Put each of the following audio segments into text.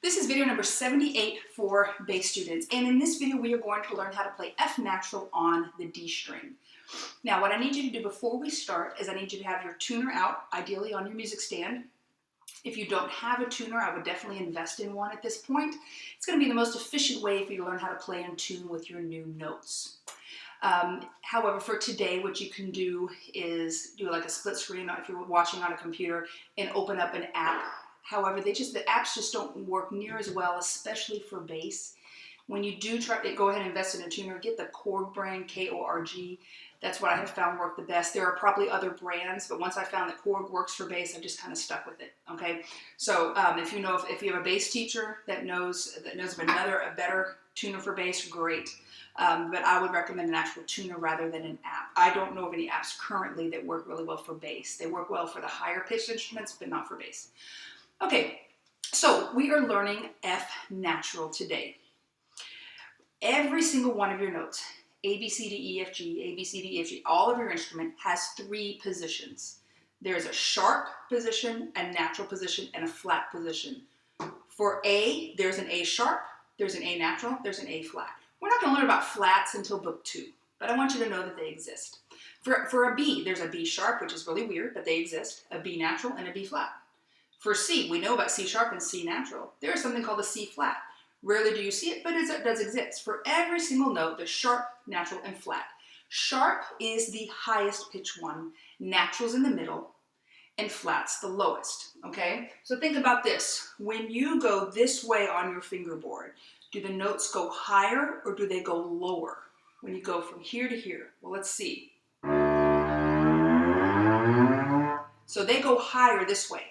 This is video number 78 for bass students, and in this video we are going to learn how to play F natural on the D string. Now what I need you to do before we start is I need you to have your tuner out, ideally on your music stand. If you don't have a tuner, I would definitely invest in one at this point. It's going to be the most efficient way for you to learn how to play in tune with your new notes. However, for today, what you can do is do like a split screen if you're watching on a computer and open up an app. However, the apps just don't work near as well, especially for bass. When you do try to go ahead and invest in a tuner, get the Korg brand, K-O-R-G. That's what I have found work the best. There are probably other brands, but once I found that Korg works for bass, I just kind of stuck with it. Okay, so if you have a bass teacher that knows of a better tuner for bass, great. But I would recommend an actual tuner rather than an app. I don't know of any apps currently that work really well for bass. They work well for the higher pitched instruments, but not for bass. Okay, so we are learning F natural today. Every single one of your notes, A, B, C, D, E, F, G, A, B, C, D, E, F, G, all of your instrument has three positions. There's a sharp position, a natural position, and a flat position. For A, there's an A sharp, there's an A natural, there's an A flat. We're not going to learn about flats until book 2, but I want you to know that they exist. For a B, there's a B sharp, which is really weird, but they exist, a B natural, and a B flat. For C, we know about C sharp and C natural. There is something called a C flat. Rarely do you see it, but it does exist. For every single note, there's sharp, natural, and flat. Sharp is the highest pitch one, natural's in the middle, and flat's the lowest, okay? So think about this. When you go this way on your fingerboard, do the notes go higher or do they go lower? When you go from here to here, well, let's see. So they go higher this way.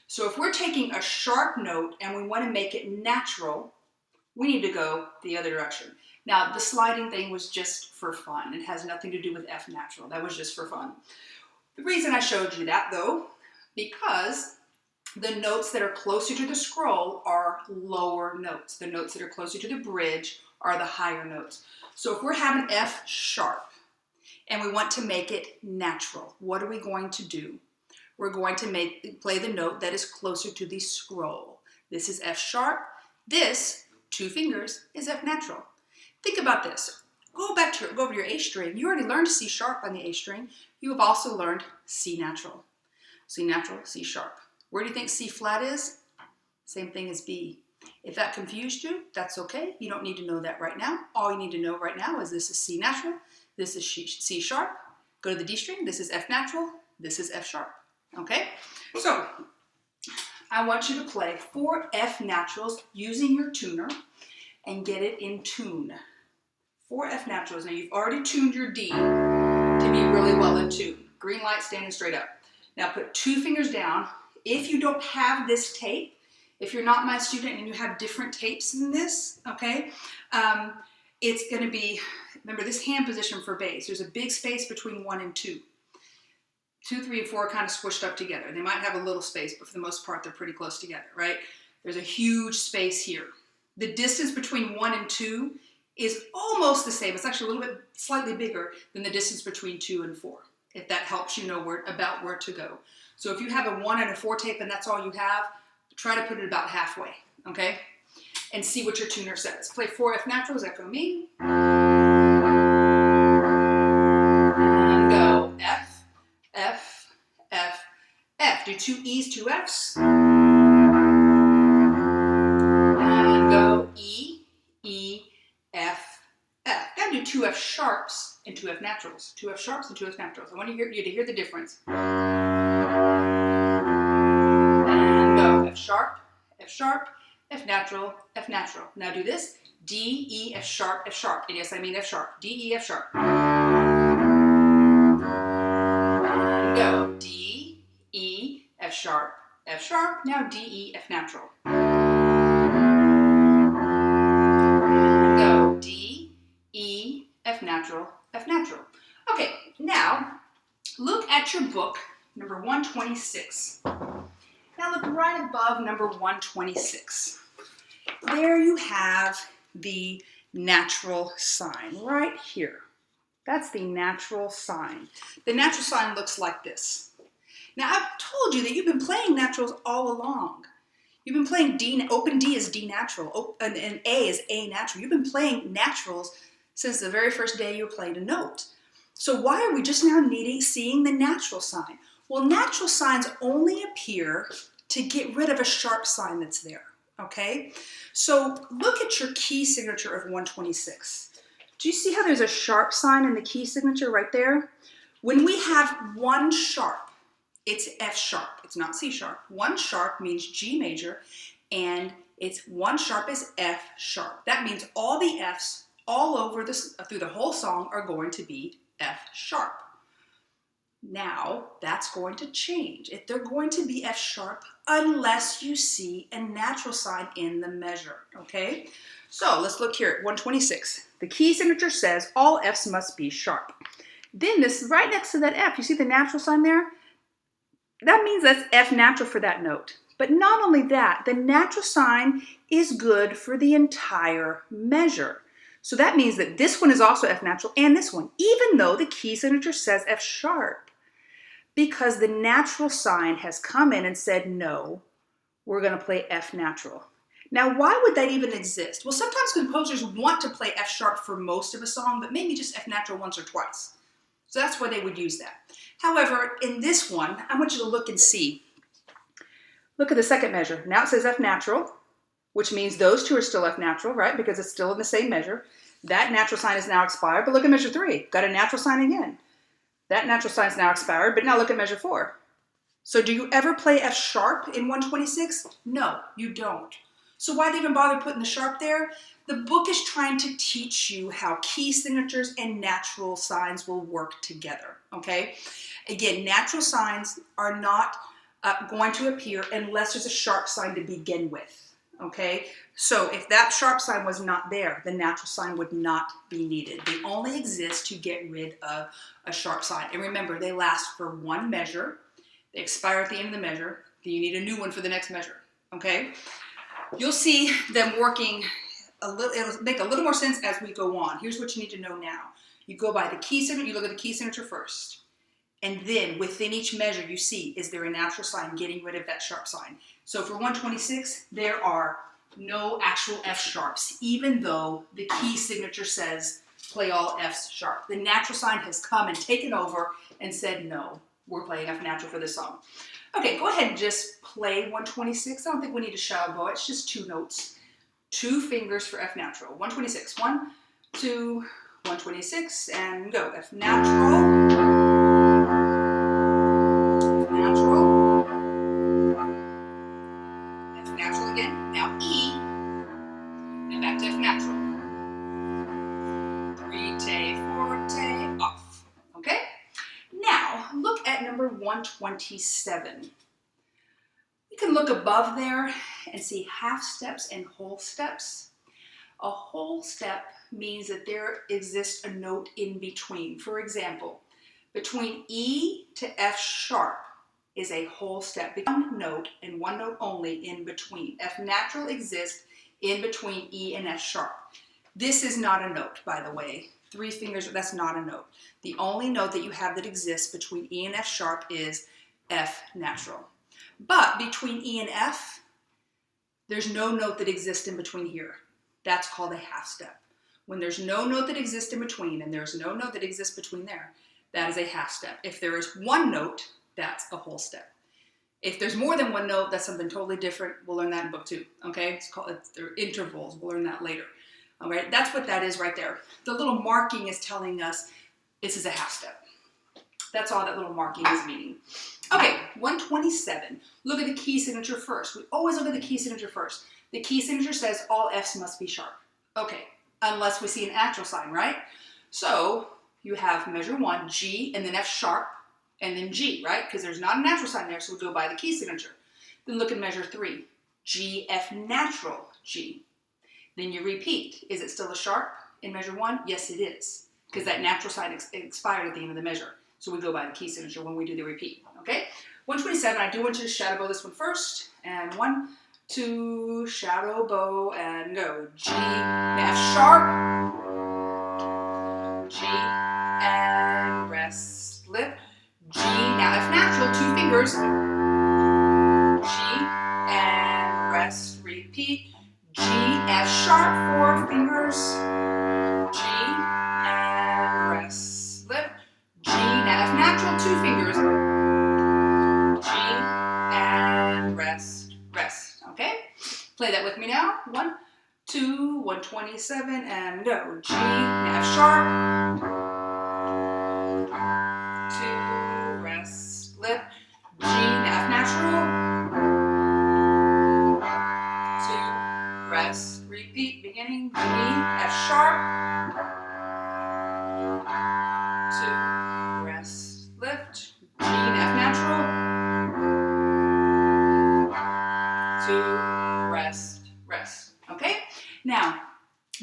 So if we're taking a sharp note and we want to make it natural, we need to go the other direction. Now, the sliding thing was just for fun. It has nothing to do with F natural. That was just for fun. The reason I showed you that, though, because the notes that are closer to the scroll are lower notes. The notes that are closer to the bridge are the higher notes. So if we're having F sharp and we want to make it natural, what are we going to do? We're going to play the note that is closer to the scroll. This is F sharp. This, 2 fingers, is F natural. Think about this. Go over to your A string. You already learned C sharp on the A string. You have also learned C natural. C natural, C sharp. Where do you think C flat is? Same thing as B. If that confused you, that's okay. You don't need to know that right now. All you need to know right now is this is C natural, this is C sharp. Go to the D string. This is F natural, this is F sharp. Okay, so I want you to play 4 F naturals using your tuner and get it in tune. 4 F naturals. Now you've already tuned your D to be really well in tune. Green light, standing straight up. Now put 2 fingers down. If you don't have this tape, if you're not my student and you have different tapes than this, okay, it's going to be, remember this hand position for bass, there's a big space between 1 and 2. 2, 3, and 4 are kind of squished up together. They might have a little space, but for the most part, they're pretty close together, right? There's a huge space here. The distance between 1 and 2 is almost the same. It's actually a little bit slightly bigger than the distance between 2 and 4, if that helps you know about where to go. So if you have a 1 and a 4 tape and that's all you have, try to put it about halfway, okay? And see what your tuner says. Play 4 F naturals, echo me. And go F, F, F, F. Do 2 E's, 2 F's. And go E, E, F, F. Now do 2 F sharps and 2 F naturals. 2 F sharps and 2 F naturals. I want you to hear the difference. And go F sharp, F sharp, F natural, F natural. Now do this. D, E, F sharp, F sharp. And yes, I mean F sharp. D, E, F sharp. Go D, E, F sharp, F sharp. Now D, E, F natural. Go D, E, F natural, F natural. Okay, now look at your book, number 126. Now look right above number 126. There you have the natural sign right here. That's the natural sign. The natural sign looks like this. Now, I've told you that you've been playing naturals all along. You've been playing D, open D is D natural, and A is A natural. You've been playing naturals since the very first day you played a note. So why are we just now seeing the natural sign? Well, natural signs only appear to get rid of a sharp sign that's there, okay? So look at your key signature of 126. Do you see how there's a sharp sign in the key signature right there? When we have one sharp, it's F sharp, it's not C sharp. One sharp means G major, and it's one sharp is F sharp. That means all the Fs all over this through the whole song are going to be F sharp. Now that's going to change. If they're going to be F sharp unless you see a natural sign in the measure, okay? So let's look here at 126. The key signature says all Fs must be sharp. Then this right next to that F, you see the natural sign there? That means that's F natural for that note. But not only that, the natural sign is good for the entire measure. So that means that this one is also F natural and this one, even though the key signature says F sharp, because the natural sign has come in and said, no, we're going to play F natural. Now, why would that even exist? Well, sometimes composers want to play F sharp for most of a song, but maybe just F natural once or twice. So that's why they would use that. However, in this one, I want you to look and see. Look at the second measure. Now it says F natural, which means those two are still F natural, right? Because it's still in the same measure. That natural sign is now expired, but look at measure 3. Got a natural sign again. That natural sign is now expired, but now look at measure 4. So do you ever play F sharp in 126? No, you don't. So why even bother putting the sharp there? The book is trying to teach you how key signatures and natural signs will work together, okay? Again, natural signs are not going to appear unless there's a sharp sign to begin with, okay? So if that sharp sign was not there, the natural sign would not be needed. They only exist to get rid of a sharp sign. And remember, they last for one measure. They expire at the end of the measure. Then you need a new one for the next measure, okay? You'll see them working it'll make a little more sense as we go on. Here's what you need to know now. You go by the key signature, you look at the key signature first. And then within each measure you see, is there a natural sign getting rid of that sharp sign? So for 126, there are no actual F sharps, even though the key signature says play all Fs sharp. The natural sign has come and taken over and said, no, we're playing F natural for this song. Okay, go ahead and just play 126. I don't think we need to shout bow. It's just 2 notes. 2 fingers for F natural. 126. 1, 2, 126, and go. F natural. F natural. F natural again. Now E. And back to F natural. Rete, forte, off. Okay? Now, look at number 127. You can look above there and see half steps and whole steps. A whole step means that there exists a note in between. For example, between E to F sharp is a whole step. One note and one note only in between. F natural exists in between E and F sharp. This is not a note, by the way. 3 fingers, that's not a note. The only note that you have that exists between E and F sharp is F natural. But between E and F, there's no note that exists in between here. That's called a half step. When there's no note that exists in between and there's no note that exists between there, that is a half step. If there is one note, that's a whole step. If there's more than one note, that's something totally different. We'll learn that in book 2, okay? They're intervals. We'll learn that later. All right, that's what that is right there. The little marking is telling us this is a half step. That's all that little marking is meaning. Okay, 127. Look at the key signature first. We always look at the key signature first. The key signature says all Fs must be sharp. Okay, unless we see an actual sign, right? So you have measure 1, G, and then F sharp, and then G, right? Because there's not a natural sign there, so we go by the key signature. Then look at measure 3, G, F natural, G. Then you repeat. Is it still a sharp in measure 1? Yes, it is, because that natural sign expired at the end of the measure. So we go by the key signature when we do the repeat, okay? 127, I do want you to shadow bow this one first. And 1, 2, shadow bow, and go. G, F sharp, G, and rest, lift, G, now F natural, 2 fingers, G, and rest, repeat. G, F sharp, 4 fingers. G, and rest, lift. G, now F natural, 2 fingers. G, and rest, rest, okay? Play that with me now. 1, 2, 127, and go. G, now F sharp. 2, rest, lift. G, now F natural. 2, rest, repeat, beginning. G, F sharp. 2, rest, lift. G, F natural. 2, rest, rest. Okay? Now,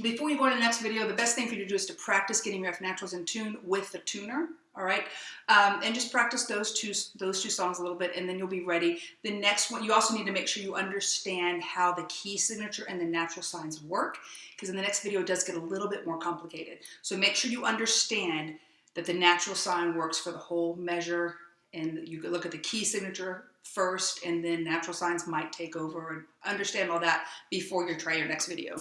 before you go to the next video, the best thing for you to do is to practice getting your F naturals in tune with the tuner. All right, and just practice those two songs a little bit, and then you'll be ready. The next one, you also need to make sure you understand how the key signature and the natural signs work, because in the next video it does get a little bit more complicated. So make sure you understand that the natural sign works for the whole measure, and you could look at the key signature first, and then natural signs might take over, and understand all that before you try your next video.